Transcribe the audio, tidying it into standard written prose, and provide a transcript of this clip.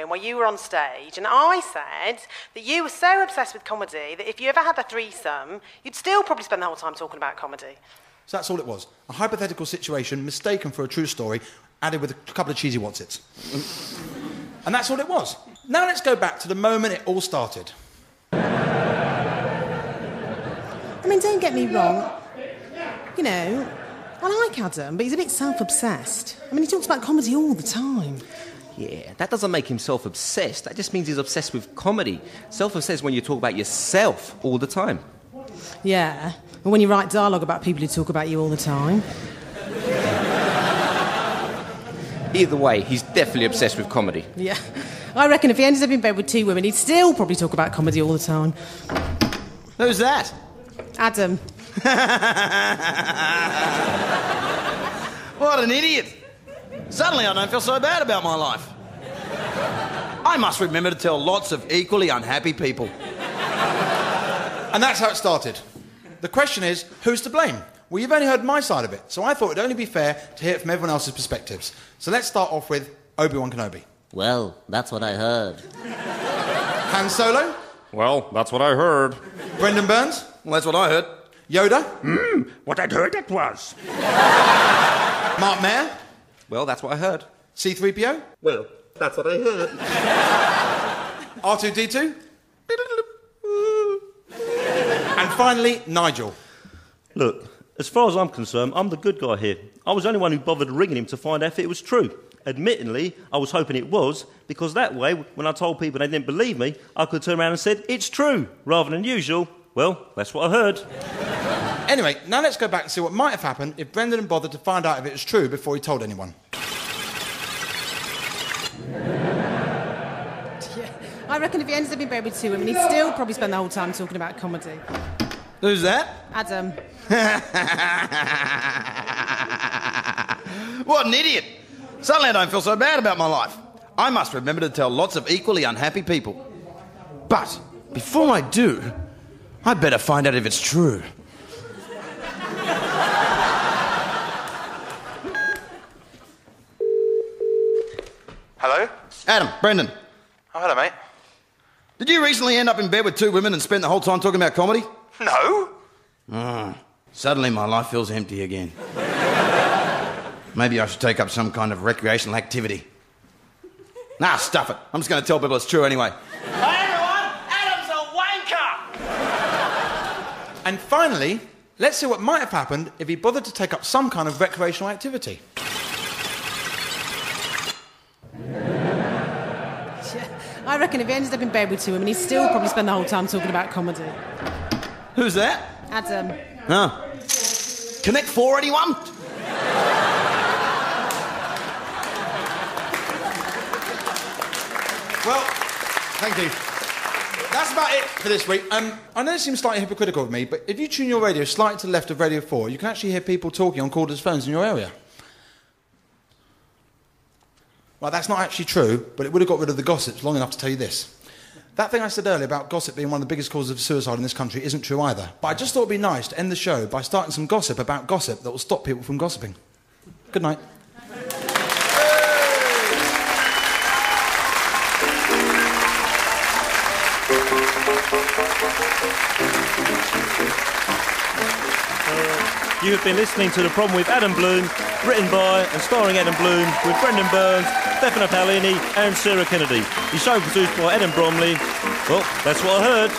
room where you were on stage, and I said that you were so obsessed with comedy that if you ever had a threesome, you'd still probably spend the whole time talking about comedy. So that's all it was. A hypothetical situation mistaken for a true story, added with a couple of cheesy whatsits. And that's all it was. Now let's go back to the moment it all started. I mean, don't get me wrong. You know, I like Adam, but he's a bit self-obsessed. I mean, he talks about comedy all the time. Yeah, that doesn't make him self-obsessed. That just means he's obsessed with comedy. Self-obsessed when you talk about yourself all the time. Yeah, and when you write dialogue about people who talk about you all the time. Either way, he's definitely obsessed with comedy. Yeah. I reckon if he ended up in bed with two women, he'd still probably talk about comedy all the time. Who's that? Adam. What an idiot. Suddenly I don't feel so bad about my life. I must remember to tell lots of equally unhappy people. And that's how it started. The question is, who's to blame? Well, you've only heard my side of it, so I thought it'd only be fair to hear it from everyone else's perspectives. So let's start off with Obi-Wan Kenobi. Well, that's what I heard. Han Solo? Well, that's what I heard. Brendan Burns? Well, that's what I heard. Yoda? What I'd heard it was. Mark Mayer? Well, that's what I heard. C-3PO? Well, that's what I heard. R2-D2? And finally, Nigel. Look, as far as I'm concerned, I'm the good guy here. I was the only one who bothered ringing him to find out if it was true. Admittedly, I was hoping it was, because that way, when I told people they didn't believe me, I could turn around and said, it's true, rather than usual. Well, that's what I heard. Anyway, now let's go back and see what might have happened if Brendan had bothered to find out if it was true before he told anyone. Yeah. I reckon if he ended up in bed with two women, he'd still probably spend the whole time talking about comedy. Who's that? Adam. What an idiot. Suddenly I don't feel so bad about my life. I must remember to tell lots of equally unhappy people. But before I do, I'd better find out if it's true. Hello? Adam, Brendan. Oh, hello, mate. Did you recently end up in bed with two women and spend the whole time talking about comedy? No. Suddenly my life feels empty again. Maybe I should take up some kind of recreational activity. Nah, stuff it. I'm just going to tell people it's true anyway. Hey, everyone! Adam's a wanker! And finally, let's see what might have happened if he bothered to take up some kind of recreational activity. I reckon if he ended up in bed with two women, he'd still probably spend the whole time talking about comedy. Who's that? Adam. Oh. Connect 4, anyone? Well, thank you. That's about it for this week. I know it seems slightly hypocritical of me, but if you tune your radio slightly to the left of Radio 4, you can actually hear people talking on cordless phones in your area. Well, that's not actually true, but it would have got rid of the gossips long enough to tell you this. That thing I said earlier about gossip being one of the biggest causes of suicide in this country isn't true either. But I just thought it'd be nice to end the show by starting some gossip about gossip that will stop people from gossiping. Good night. You have been listening to The Problem with Adam Bloom, written by and starring Adam Bloom, with Brendan Burns, Stefano Paolini and Sarah Kennedy. The show produced by Adam Bromley. Well, that's what I heard.